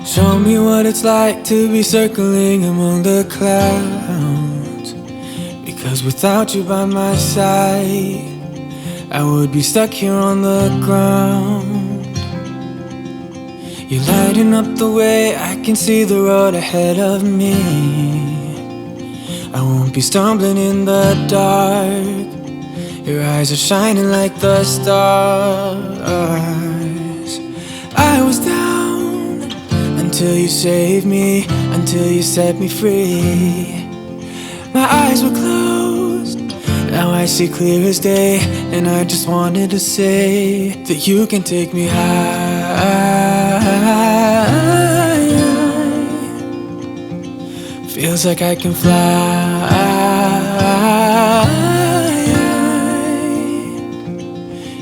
Show me what it's like to be circling among the clouds. Because without you by my side, I would be stuck here on the ground. You're lighting up the way, I can see the road ahead of me. I won't be stumbling in the dark. Your eyes are shining like the stars. I was down until you saved me, until you set me free. My eyes were closed, now I see clear as day. And I just wanted to say that you can take me high. Feels like I can fly.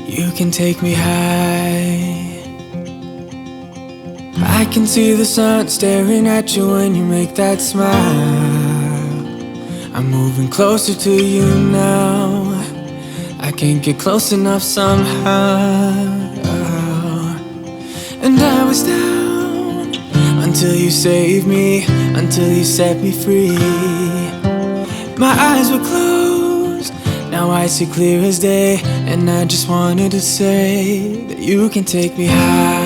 You can take me high. I can see the sun staring at you when you make that smile. I'm moving closer to you now. I can't get close enough somehow. And I was down until you saved me, until you set me free. My eyes were closed, now I see clear as day. And I just wanted to say that you can take me high.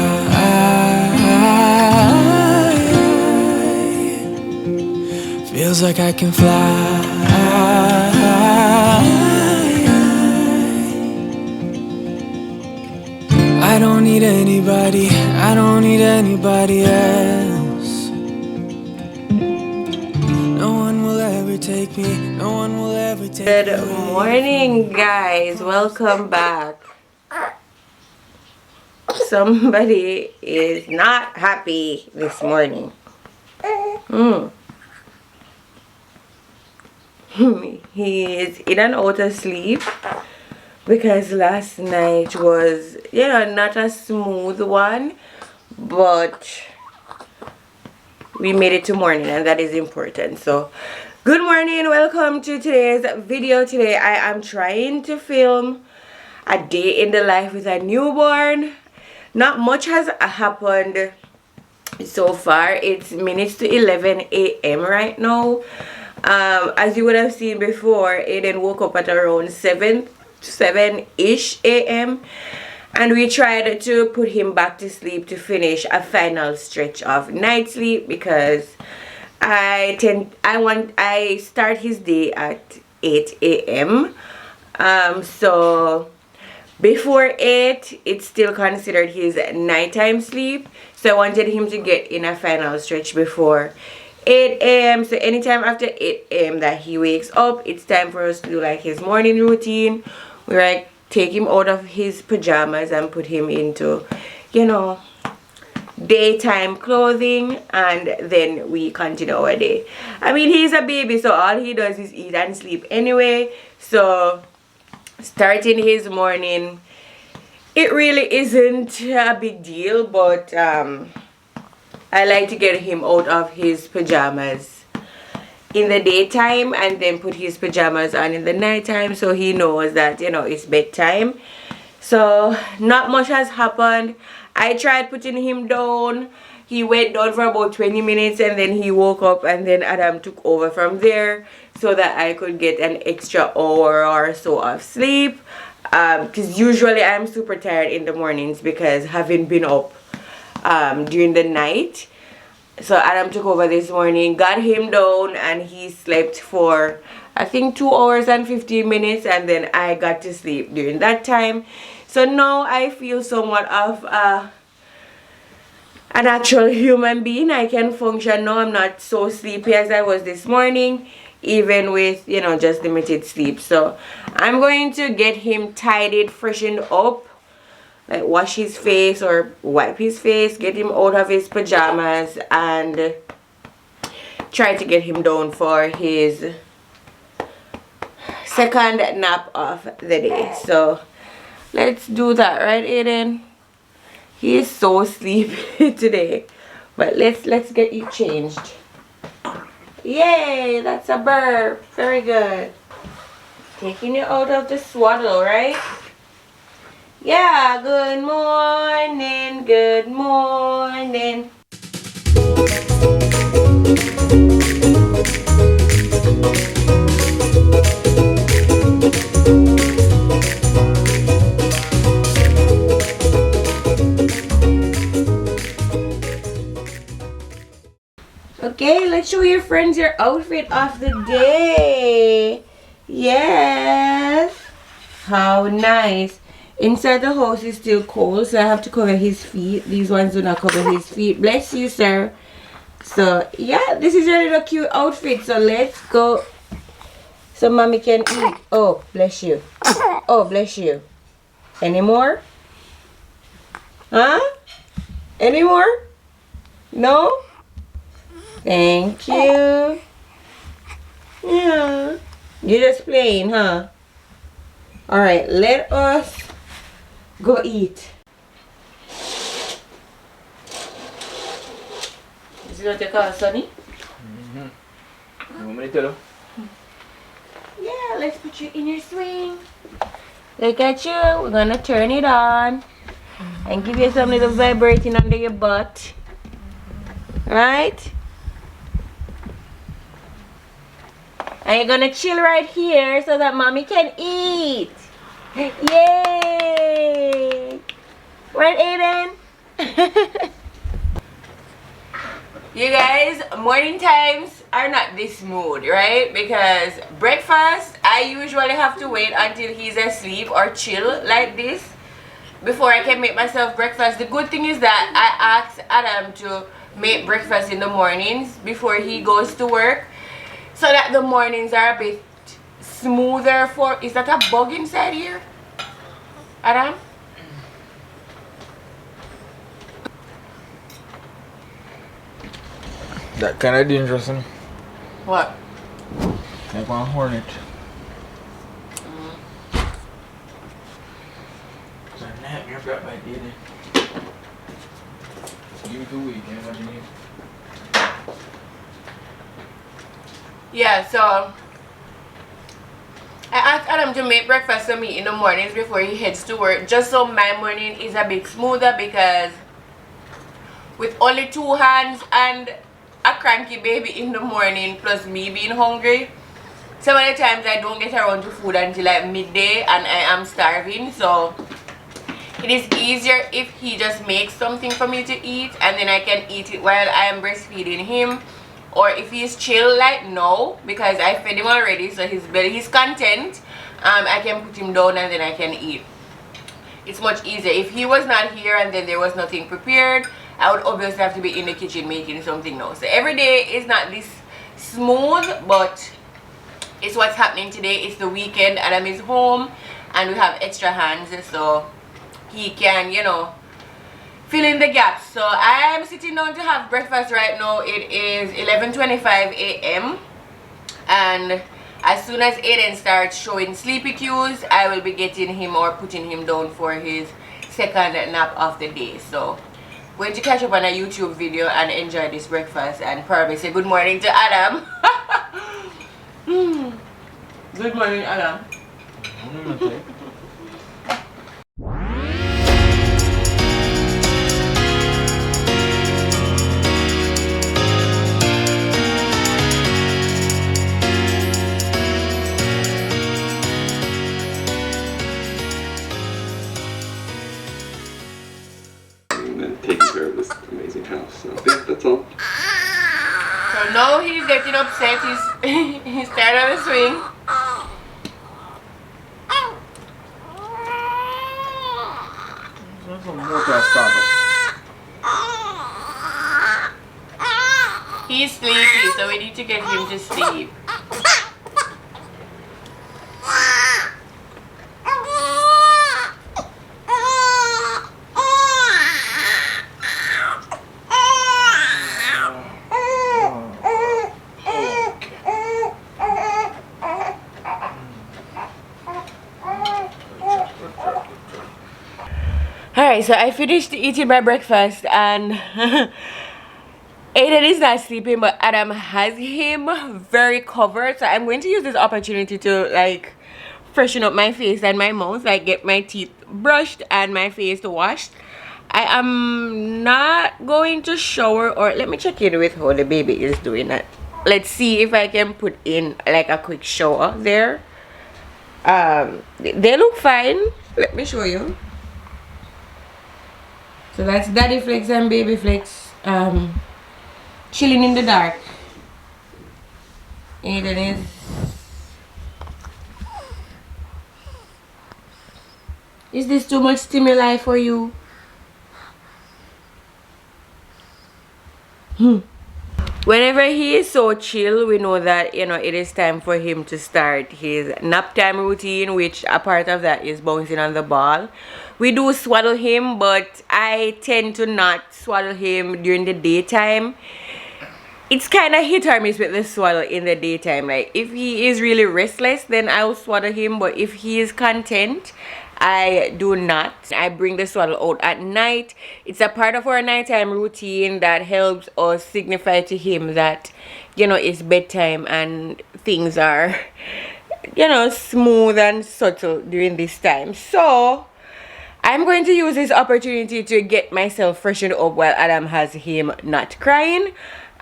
Feels like I can fly. I don't need anybody, I don't need anybody else. No one will ever take me, no one will ever take me. Good morning, guys. Welcome back. Somebody is not happy this morning. He is in and out of sleep because last night was, not a smooth one, but we made it to morning, and that is important. So good morning, welcome to today's video. Today I am trying to film a day in the life with a newborn. Not much has happened so far. It's minutes to 11 a.m. right now. As you would have seen before, Aiden woke up at around 7-ish a.m. and we tried to put him back to sleep to finish a final stretch of night sleep, because I start his day at 8 a.m. So before 8, it's still considered his nighttime sleep. So I wanted him to get in a final stretch before 8 a.m. So anytime after 8 a.m. that he wakes up, it's time for us to do like his morning routine. We like take him out of his pajamas and put him into, daytime clothing, and then we continue our day. I mean, he's a baby, so all he does is eat and sleep anyway. So starting his morning, it really isn't a big deal, but I like to get him out of his pajamas in the daytime and then put his pajamas on in the nighttime, so he knows that it's bedtime. So not much has happened. I tried putting him down. He went down for about 20 minutes and then he woke up, and then Adam took over from there so that I could get an extra hour or so of sleep, because usually I'm super tired in the mornings because having been up during the night. So Adam took over this morning, got him down, and he slept for I think 2 hours and 15 minutes, and then I got to sleep during that time. So now I feel somewhat of a natural human being. I can function now. I'm not so sleepy as I was this morning, even with just limited sleep. So I'm going to get him tidied, freshened up, like wash his face or wipe his face, get him out of his pajamas, and try to get him down for his second nap of the day. So let's do that, right, Aiden? He is so sleepy today, but let's get you changed. Yay, that's a burp. Very good. Taking you out of the swaddle, right? Yeah, good morning, good morning. Okay, let's show your friends your outfit of the day. Yes. How nice. Inside the house is still cold, so I have to cover his feet. These ones do not cover his feet. Bless you, sir. So, yeah, this is your little cute outfit. So, let's go. So, mommy can eat. Oh, bless you. Oh, bless you. Any more? Huh? Any more? No? Thank you. Yeah. You're just playing, huh? Alright, let us go eat. This is what you call Sonny? You want me to tell you? Yeah, let's put you in your swing. Look at you. We're gonna turn it on and give you some little vibrating under your butt. Right? And you're gonna chill right here so that mommy can eat. Yay! Right, Aiden? You guys, morning times are not this smooth, right? Because breakfast, I usually have to wait until he's asleep or chill like this before I can make myself breakfast. The good thing is that I asked Adam to make breakfast in the mornings before he goes to work, so that the mornings are a bit smoother for... Is that a bug inside here? Adam? That kind of dangerous, you know? What? Like one hornet. It's a nightmare brought by dating. Give me 2 weeks, can't imagine you. Yeah, so I asked Adam to make breakfast for me in the mornings before he heads to work, just so my morning is a bit smoother, because with only 2 hands and a cranky baby in the morning plus me being hungry, some of the times I don't get around to food until like midday and I am starving. So it is easier if he just makes something for me to eat and then I can eat it while I am breastfeeding him. Or if he's chill like now, because I fed him already, so his belly is content, I can put him down and then I can eat. It's much easier. If he was not here and then there was nothing prepared, I would obviously have to be in the kitchen making something now. So every day is not this smooth, but it's what's happening today. It's the weekend, Adam is home and we have extra hands, so he can, you know, fill in the gaps. So I am sitting down to have breakfast right now. It is 11:25 a.m. and as soon as Aiden starts showing sleepy cues, I will be getting him or putting him down for his second nap of the day. So going to catch up on a YouTube video and enjoy this breakfast and probably say good morning to Adam. Good morning, Adam. And taking care of this amazing house. So yeah, that's all. So now he's getting upset. He's tired of the swing. That's a multitasking. He's sleepy, so we need to get him to sleep. Alright, so I finished eating my breakfast and Aiden is not sleeping, but Adam has him very covered. So I'm going to use this opportunity to like freshen up my face and my mouth, like get my teeth brushed and my face washed. I am not going to shower, or let me check in with how the baby is doing that. let's see if I can put in like a quick shower there. They look fine. Let me show you. So that's Daddy Flex and Baby Flex chilling in the dark. Aiden is this too much stimuli for you? Whenever he is so chill, we know that, you know, it is time for him to start his nap time routine, which a part of that is bouncing on the ball. We do swaddle him, but I tend to not swaddle him during the daytime. It's kind of hit or miss with the swaddle in the daytime. Like, if he is really restless, then I'll swaddle him, but if he is content, I do not. I bring the swaddle out at night. It's a part of our nighttime routine that helps us signify to him that, you know, it's bedtime and things are, you know, smooth and subtle during this time. So I'm going to use this opportunity to get myself freshened up while Adam has him not crying,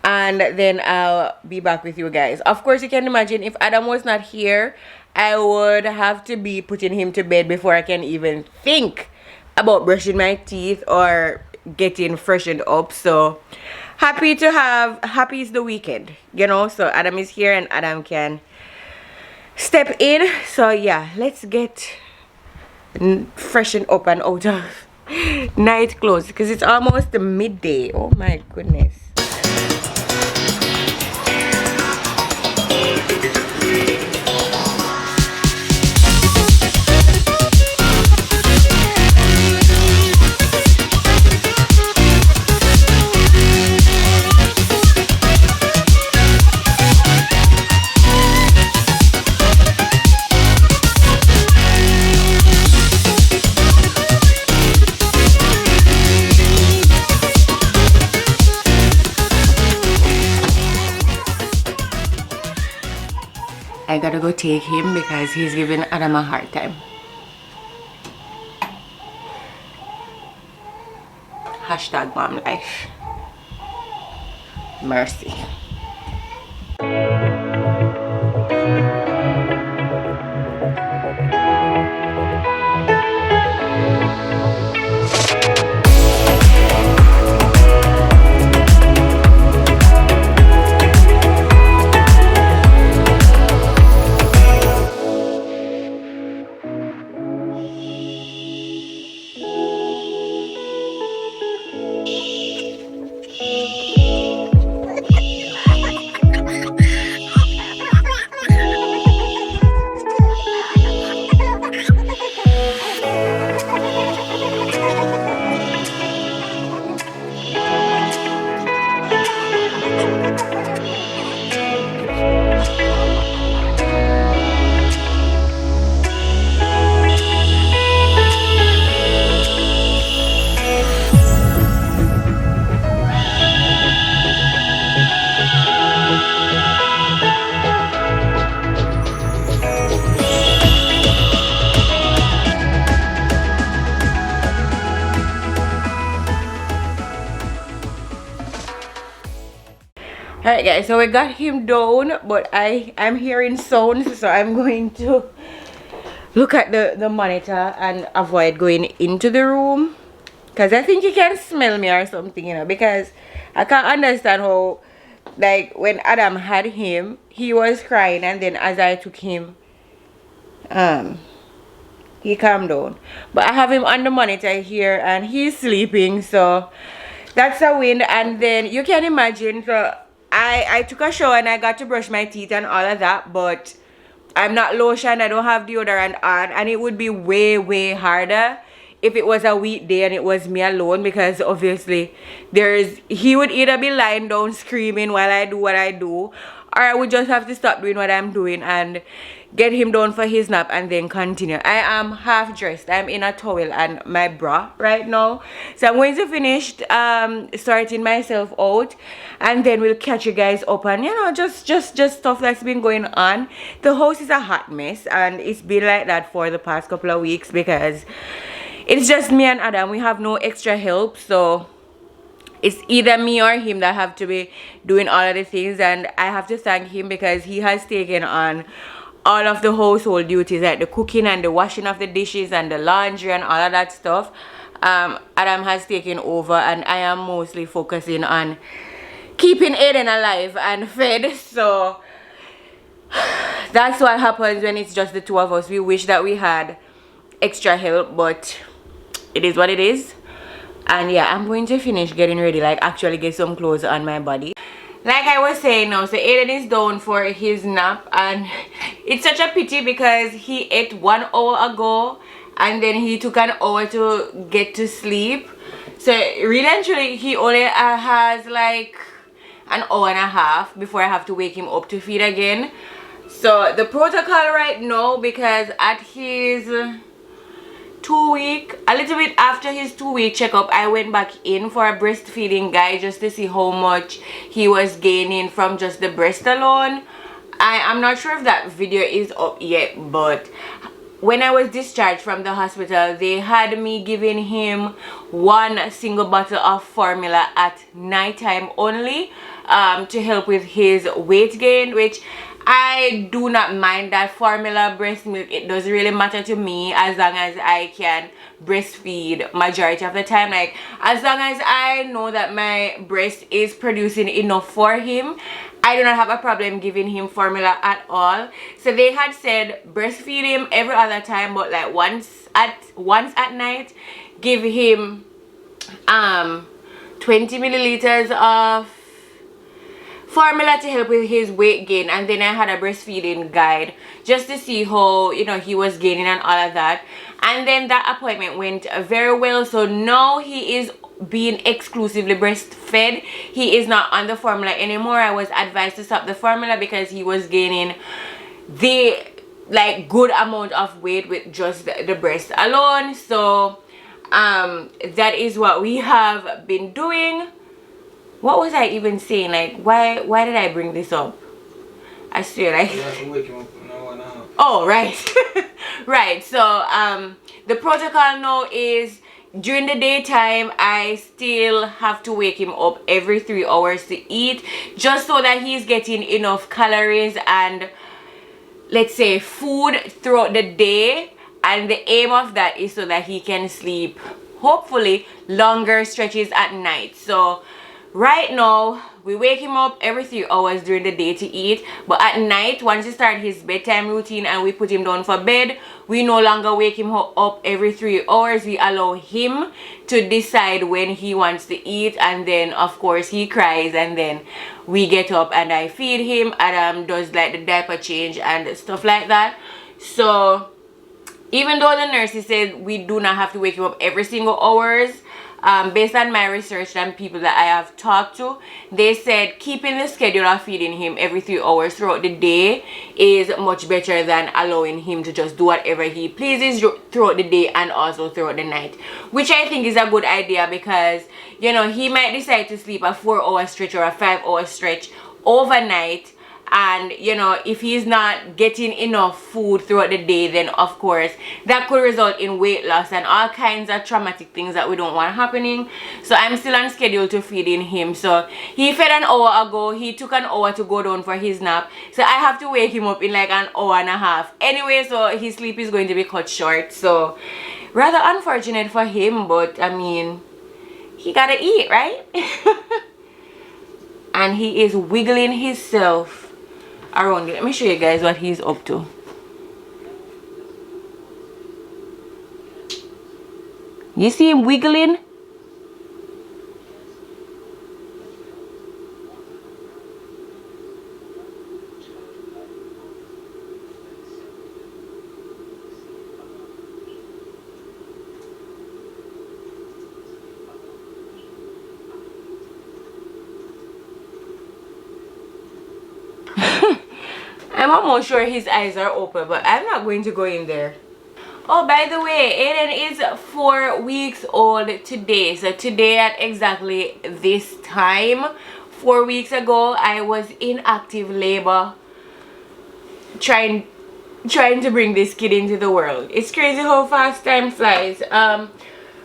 and then I'll be back with you guys. Of course, you can imagine if Adam was not here, I would have to be putting him to bed before I can even think about brushing my teeth or getting freshened up. So happy is the weekend, you know. So Adam is here and Adam can step in. So yeah, let's get freshened up and out of night clothes because it's almost midday. Oh my goodness. I gotta go take him because he's giving Adam a hard time. Hashtag mom life. Mercy. Alright guys, so we got him down, but I'm hearing sounds, so I'm going to look at the monitor and avoid going into the room because I think he can smell me or something, you know, because I can't understand how, like, when Adam had him, he was crying, and then as I took him, he calmed down. But I have him on the monitor here and he's sleeping, so that's a win. And then you can imagine, so I took a shower and I got to brush my teeth and all of that, but I'm not lotion, I don't have deodorant on, and it would be way harder if it was a weekday and it was me alone, because obviously he would either be lying down screaming while I do what I do, or I would just have to stop doing what I'm doing and get him down for his nap and then continue. I am half dressed. I'm in a towel and my bra right now, so I'm going to finish sorting myself out, and then we'll catch you guys up on, you know, just stuff that's been going on. The house is a hot mess, and it's been like that for the past couple of weeks because it's just me and Adam. We have no extra help, so it's either me or him that have to be doing all of the things, and I have to thank him because he has taken on all of the household duties, like the cooking and the washing of the dishes and the laundry and all of that stuff. Adam has taken over, and I am mostly focusing on keeping Aiden alive and fed. So that's what happens when it's just the two of us. We wish that we had extra help, but it is what it is. And yeah, I'm going to finish getting ready, like actually get some clothes on my body. Like I was saying now, so Aiden is down for his nap, and it's such a pity because he ate 1 hour ago and then he took an hour to get to sleep. So really and truly he only has like an hour and a half before I have to wake him up to feed again. So the protocol right now, because at his 2-week, a little bit after his 2-week checkup, I went back in for a breastfeeding guide just to see how much he was gaining from just the breast alone. I'm not sure if that video is up yet, but when I was discharged from the hospital, they had me giving him 1 single bottle of formula at nighttime only, to help with his weight gain, which I do not mind that formula breast milk. It doesn't really matter to me as long as I can breastfeed majority of the time. Like as long as I know that my breast is producing enough for him, I do not have a problem giving him formula at all. So they had said breastfeed him every other time, but like once at night, give him 20 milliliters of formula to help with his weight gain. And then I had a breastfeeding guide just to see how, you know, he was gaining and all of that. And then that appointment went very well. So now he is being exclusively breastfed. He is not on the formula anymore. I was advised to stop the formula because he was gaining the like good amount of weight with just the breast alone. So that is what we have been doing. What was I even saying? Like why did I bring this up? I swear, like oh right. Right. So the protocol now is during the daytime I still have to wake him up every 3 hours to eat, just so that he's getting enough calories and, let's say, food throughout the day. And the aim of that is so that he can sleep hopefully longer stretches at night. So right now we wake him up every 3 hours during the day to eat, but at night, once he starts his bedtime routine and we put him down for bed, we no longer wake him up every 3 hours. We allow him to decide when he wants to eat, and then of course he cries, and then we get up and I feed him. Adam does like the diaper change and stuff like that. So even though the nurses said we do not have to wake him up every single hours, based on my research and people that I have talked to, they said keeping the schedule of feeding him every 3 hours throughout the day is much better than allowing him to just do whatever he pleases throughout the day and also throughout the night, which I think is a good idea because, you know, he might decide to sleep a 4-hour stretch or a 5-hour stretch overnight. And, you know, if he's not getting enough food throughout the day, then of course that could result in weight loss and all kinds of traumatic things that we don't want happening. So I'm still on schedule to feeding him. So he fed an hour ago. He took an hour to go down for his nap. So I have to wake him up in like an hour and a half. Anyway, so his sleep is going to be cut short. So rather unfortunate for him, but I mean, he gotta eat, right? And he is wiggling himself around it. Let me show you guys what he's up to. You see him wiggling? I'm almost sure his eyes are open, but I'm not going to go in there. Oh, by the way, Aiden is 4 weeks old today. So today at exactly this time, 4 weeks ago, I was in active labor trying to bring this kid into the world. It's crazy how fast time flies.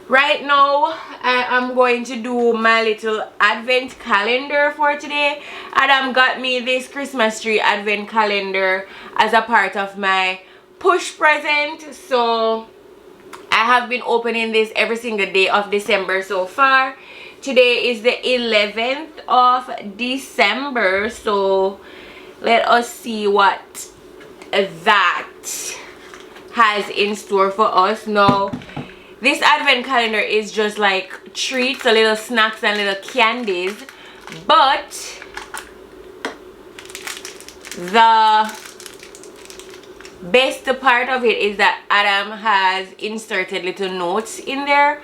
Right now, I am going to do my little advent calendar for today. Adam got me this Christmas tree advent calendar as a part of my push present. So I have been opening this every single day of December so far. Today is the 11th of December. So let us see what that has in store for us. Now, this advent calendar is just like treats, a little snacks and little candies, but the best part of it is that Adam has inserted little notes in there.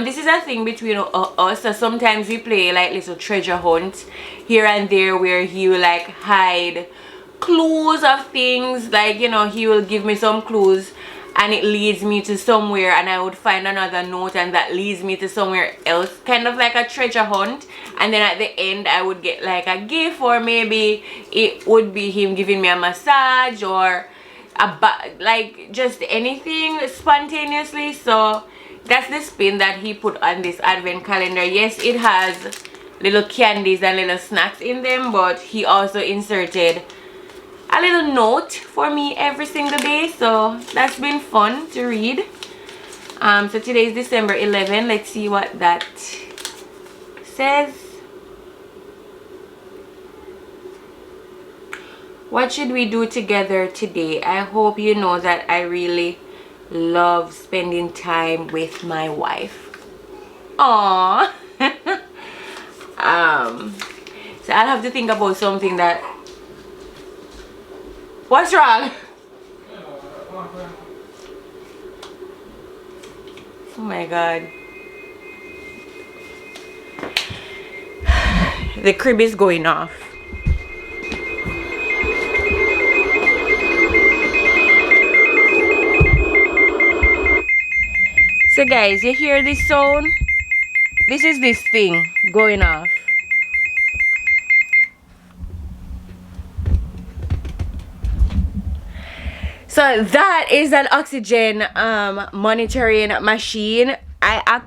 This is a thing between us, so sometimes we play like little treasure hunts here and there where he will like hide clues of things, like, you know, he will give me some clues and it leads me to somewhere, and I would find another note and that leads me to somewhere else, kind of like a treasure hunt. And then at the end I would get like a gift, or maybe it would be him giving me a massage or like just anything spontaneously. So that's the spin that he put on this advent calendar. Yes, it has little candies and little snacks in them, but he also inserted a little note for me every single day, so that's been fun to read. So today is December 11. Let's see what that says. What should we do together today? I hope you know that I really love spending time with my wife. Aww. So I'll have to think about something that... What's wrong? Oh my god. The crib is going off. So guys, you hear this sound? This is this thing going off. So that is an oxygen monitoring machine. I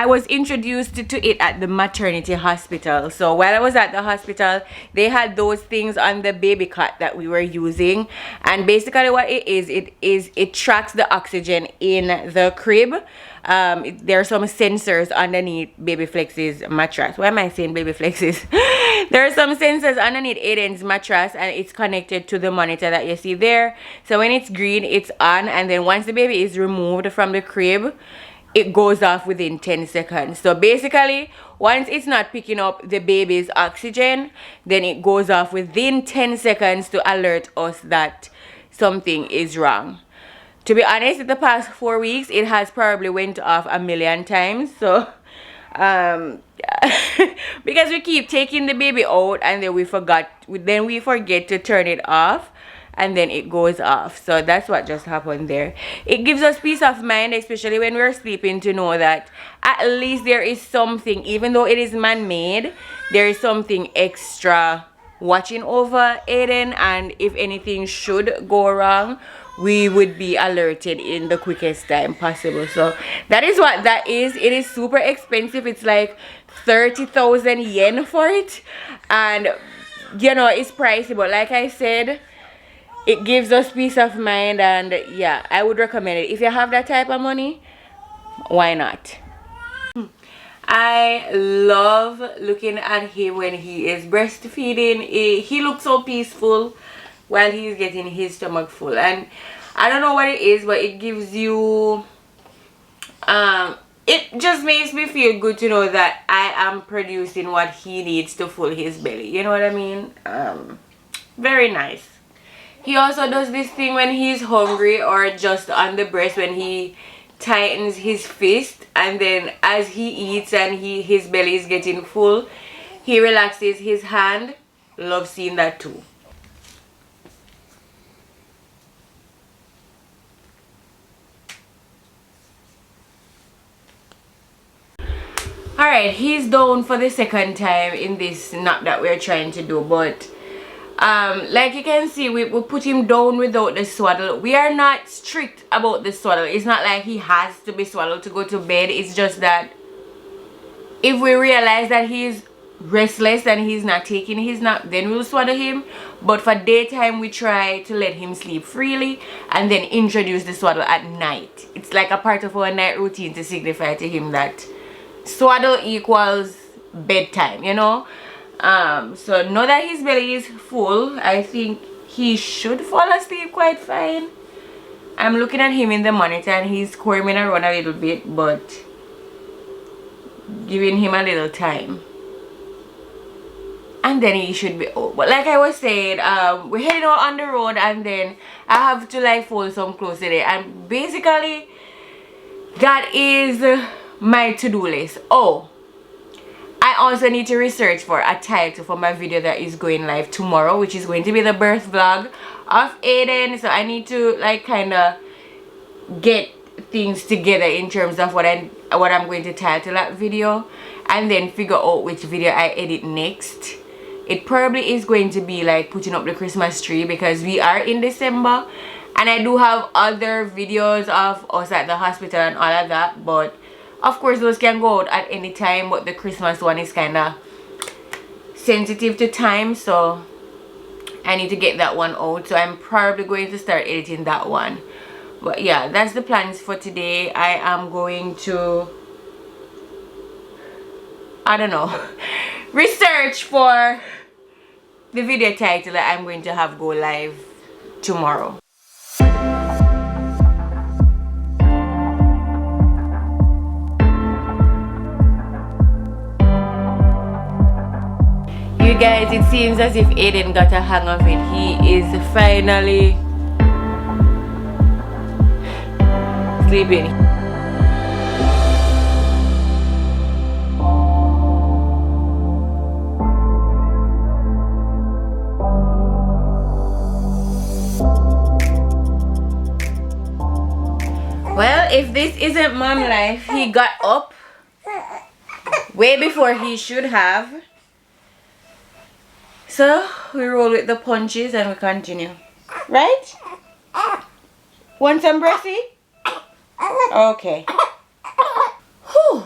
was introduced to it at the maternity hospital. So while I was at the hospital, they had those things on the baby cot that we were using, and basically what it tracks the oxygen in the crib. There are some sensors underneath baby Flex's mattress. Why am I saying baby Flex's? There are some sensors underneath Aiden's mattress, and it's connected to the monitor that you see there. So when it's green, it's on, and then once the baby is removed from the crib, it goes off within 10 seconds. So basically, once it's not picking up the baby's oxygen, then it goes off within 10 seconds to alert us that something is wrong. To be honest, in the past 4 weeks, it has probably went off a million times. So because we keep taking the baby out and then we forget to turn it off, and then it goes off. So that's what just happened there. It gives us peace of mind, especially when we're sleeping, to know that at least there is something, even though it is man-made, there is something extra watching over Aiden, and if anything should go wrong, we would be alerted in the quickest time possible. So that is what that is. It is super expensive. It's like 30,000 yen for it, and you know, it's pricey, but like I said, it gives us peace of mind, and yeah, I would recommend it. If you have that type of money, why not? I love looking at him when he is breastfeeding. He looks so peaceful while he's getting his stomach full, and I don't know what it is, but it gives you it just makes me feel good to know that I am producing what he needs to fill his belly. You know what I mean? Very nice. He also does this thing when he's hungry, or just on the breast, when he tightens his fist, and then as he eats and his belly is getting full, he relaxes his hand. Love seeing that too. Alright, he's down for the second time in this nap that we're trying to do, but Like you can see, we put him down without the swaddle. We are not strict about the swaddle. It's not like he has to be swaddled to go to bed. It's just that if we realize that he's restless and he's not taking his nap, then we'll swaddle him. But for daytime, we try to let him sleep freely and then introduce the swaddle at night. It's like a part of our night routine to signify to him that swaddle equals bedtime, you know. So now that his belly is full, I think he should fall asleep quite fine. I'm looking at him in the monitor and he's squirming around a little bit, but giving him a little time and then he should be out. But like I was saying, we're heading out on the road and then I have to like fold some clothes today, and basically that is my to-do list. Oh, I also need to research for a title for my video that is going live tomorrow, which is going to be the birth vlog of Aiden. So I need to like kind of get things together in terms of what I'm going to title that video, and then figure out which video I edit next. It probably is going to be like putting up the Christmas tree, because we are in December and I do have other videos of us at the hospital and all of that, but of course those can go out at any time, but the Christmas one is kind of sensitive to time, so I need to get that one out. So I'm probably going to start editing that one. But yeah, that's the plans for today. I am going to, I don't know, research for the video title that I'm going to have go live tomorrow. You guys, it seems as if Aiden got a hang of it. He is finally sleeping. Well, if this isn't mom life, he got up way before he should have. So we roll with the punches and we continue. Right? Want some breasty? Okay. Whew.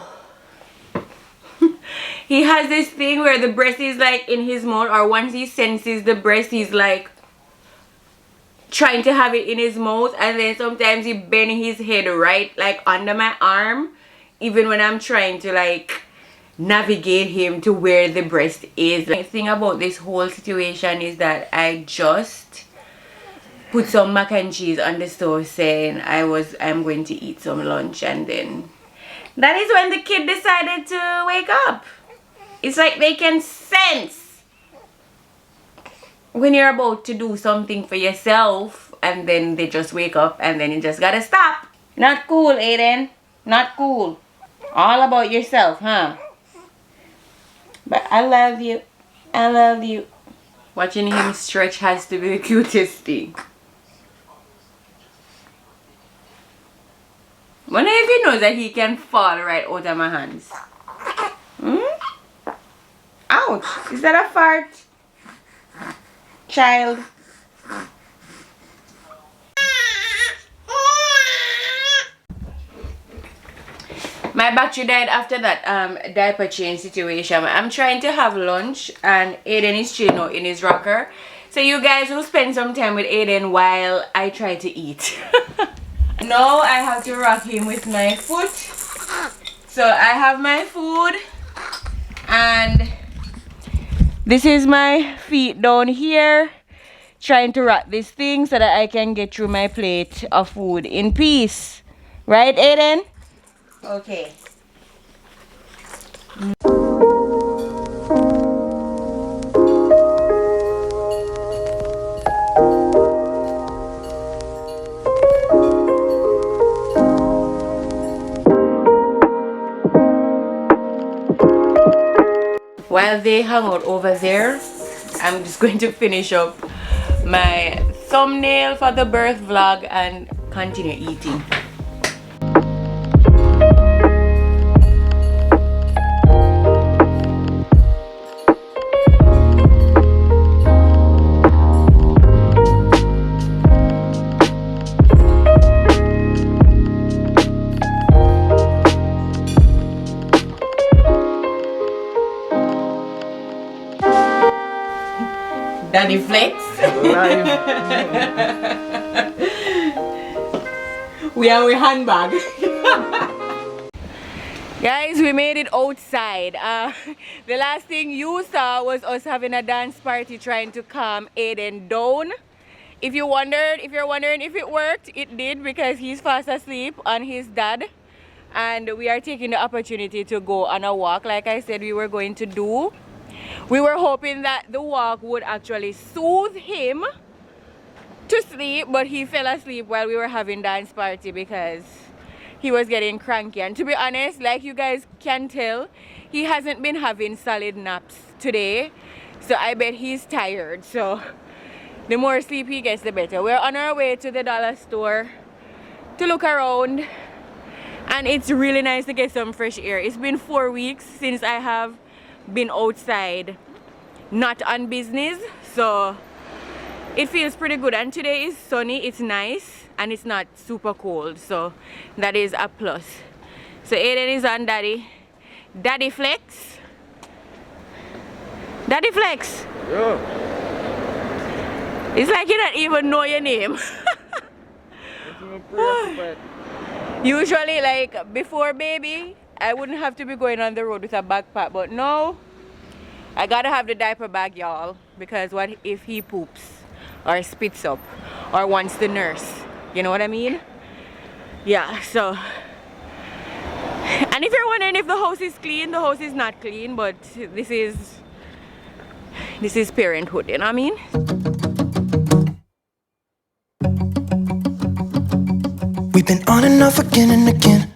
He has this thing where the breast is like in his mouth, or once he senses the breast, he's like trying to have it in his mouth, and then sometimes he bends his head right like under my arm, even when I'm trying to like navigate him to where the breast is. The thing about this whole situation is that I just put some mac and cheese on the stove saying I'm going to eat some lunch, and then that is when the kid decided to wake up. It's like they can sense when you're about to do something for yourself, and then they just wake up, and then you just gotta stop. Not cool, Aiden. Not cool. All about yourself, huh? But I love you. I love you. Watching him stretch has to be the cutest thing. Wonder if he knows that he can fall right out of my hands. Ouch! Is that a fart? Child. My battery died after that diaper change situation. I'm trying to have lunch and Aiden is chilling out in his rocker. So you guys will spend some time with Aiden while I try to eat. Now I have to rock him with my foot. So I have my food and this is my feet down here, trying to rock this thing so that I can get through my plate of food in peace. Right, Aiden? Okay. While they hang out over there, I'm just going to finish up my thumbnail for the birth vlog and continue eating. Daddy Flex. Live. We are with handbag. Guys, we made it outside. The last thing you saw was us having a dance party trying to calm Aiden down. If you're wondering if it worked, it did, because he's fast asleep on his dad. And we are taking the opportunity to go on a walk like I said we were going to do. We were hoping that the walk would actually soothe him to sleep, but he fell asleep while we were having dance party because he was getting cranky. And to be honest, like you guys can tell, he hasn't been having solid naps today. So I bet he's tired. So the more sleep he gets, the better. We're on our way to the dollar store to look around. And it's really nice to get some fresh air. It's been 4 weeks since I have been outside, not on business. So it feels pretty good. And today is sunny, it's nice, and it's not super cold. So that is a plus. So Aiden is on Daddy Flex. Daddy Flex. Yo. It's like you don't even know your name. Usually, like before baby, I wouldn't have to be going on the road with a backpack, but no, I gotta have the diaper bag, y'all, because what if he poops or spits up or wants to nurse? You know what I mean? Yeah, so. And if you're wondering if the house is clean, the house is not clean, but this is parenthood, you know what I mean? We've been on and off again and again.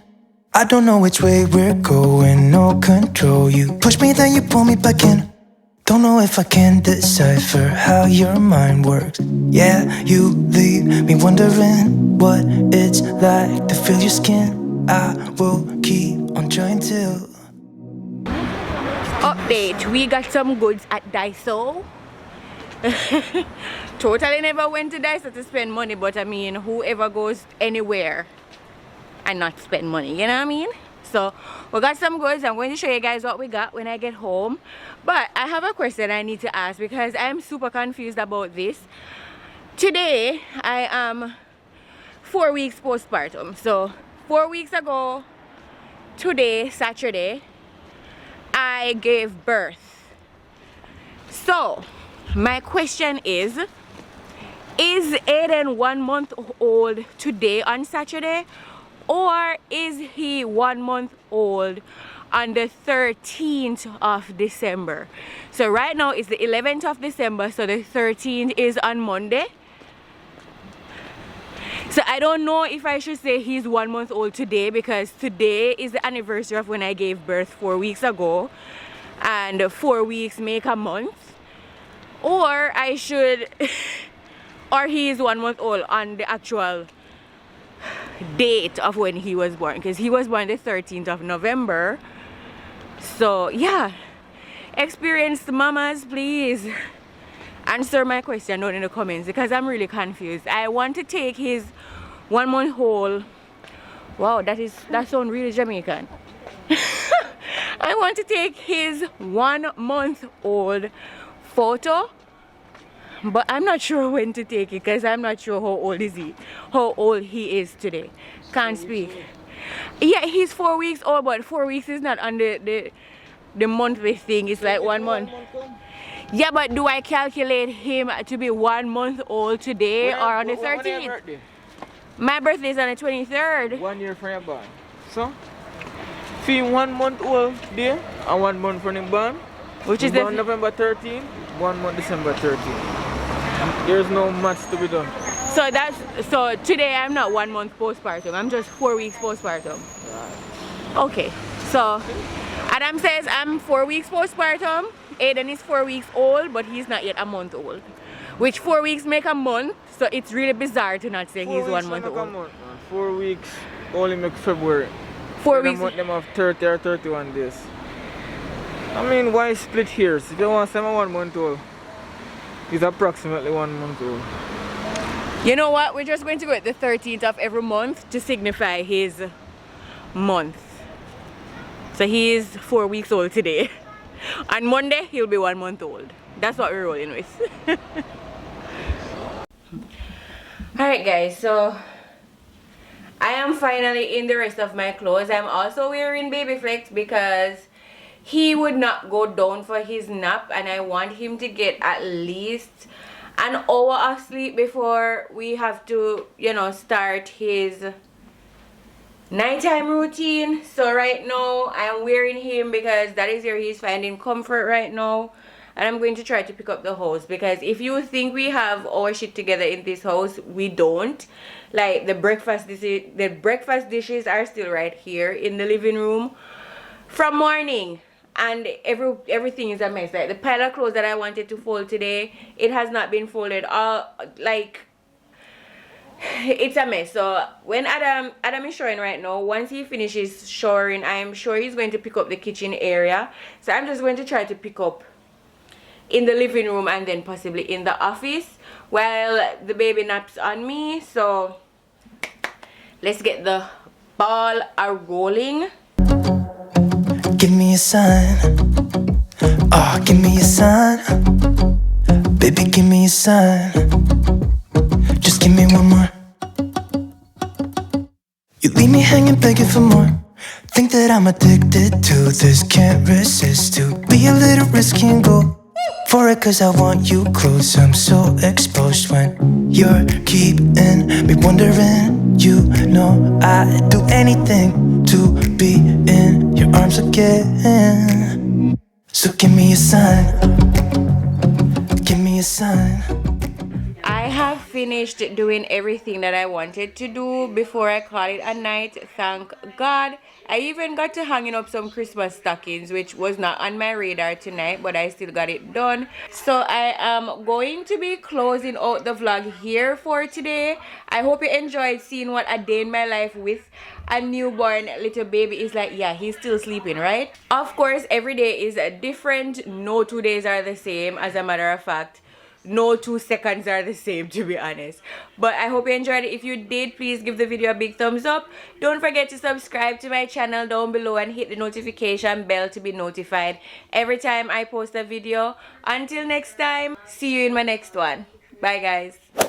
I don't know which way we're going, no control. You push me, then you pull me back in. Don't know if I can decipher how your mind works. Yeah, you leave me wondering what it's like to feel your skin. I will keep on trying till. Update, we got some goods at Daiso. Totally never went to Daiso to spend money, but I mean, whoever goes anywhere and not spend money, you know what I mean? So we got some goods. I'm going to show you guys what we got when I get home. But I have a question I need to ask because I'm super confused about this. Today I am 4 weeks postpartum. So 4 weeks ago today, Saturday, I gave birth. So my question is Aiden 1 month old today on Saturday, or is he 1 month old on the 13th of December? So right now it's the 11th of December, so the 13th is on Monday. So I don't know if I should say he's 1 month old today, because today is the anniversary of when I gave birth 4 weeks ago, and 4 weeks make a month. Or I should, or he is 1 month old on the actual date of when he was born, because he was born the 13th of November. So yeah, experienced mamas, please answer my question down in the comments, because I'm really confused. I want to take his 1 month old, wow, that sounds really Jamaican. I want to take his 1 month old photo, but I'm not sure when to take it, because I'm not sure how old he is today. Can't speak. Yeah, he's 4 weeks old, but 4 weeks is not on the monthly thing. It's like 1 month. Yeah, but do I calculate him to be 1 month old today or on the 13th? My birthday is on the 23rd. 1 year from your born. So, see 1 month old there and 1 month from him born. Which is the November 13, 1 month December 13. There's no maths to be done. So today I'm not 1 month postpartum. I'm just 4 weeks postpartum. Right. Okay. So Adam says I'm 4 weeks postpartum. Aiden is 4 weeks old, but he's not yet a month old. Which 4 weeks make a month, so it's really bizarre to not say he's 1 month old. 4 weeks only make February. 4 weeks. Them have 30 or 31 days. I mean, why split hairs? If you want to say I'm 1 month old, he's approximately 1 month old. You know what? We're just going to go at the 13th of every month to signify his month. So he is 4 weeks old today. On Monday, he'll be 1 month old. That's what we're rolling with. Alright guys, so I am finally in the rest of my clothes. I'm also wearing baby flex because he would not go down for his nap, and I want him to get at least an hour of sleep before we have to, you know, start his nighttime routine. So right now I'm wearing him because that is where he's finding comfort right now, and I'm going to try to pick up the house, because if you think we have our shit together in this house, we don't. Like the breakfast dishes are still right here in the living room from morning, and everything is a mess. Like the pile of clothes that I wanted to fold today, it has not been folded. All like, it's a mess. So when Adam is showering right now, once he finishes showering, I am sure he's going to pick up the kitchen area. So I'm just going to try to pick up in the living room and then possibly in the office while the baby naps on me. So let's get the ball rolling. Give me a sign. Oh, give me a sign. Baby, give me a sign. Just give me one more. You leave me hanging, begging for more. Think that I'm addicted to this, can't resist to be a little risky and go for it, cause I want you close. I'm so exposed when you're keeping me wondering. You know I'd do anything to be in your arms again. So give me a sign. Give me a sign. I have finished doing everything that I wanted to do before I call it a night, thank God. I even got to hanging up some Christmas stockings, which was not on my radar tonight, but I still got it done. So I am going to be closing out the vlog here for today. I hope you enjoyed seeing what a day in my life with a newborn little baby is like. Yeah, he's still sleeping, right? Of course, every day is different. No 2 days are the same. As a matter of fact, no 2 seconds are the same, to be honest. But I hope you enjoyed it. If you did, please give the video a big thumbs up. Don't forget to subscribe to my channel down below and hit the notification bell to be notified every time I post a video. Until next time, see you in my next one. Bye guys.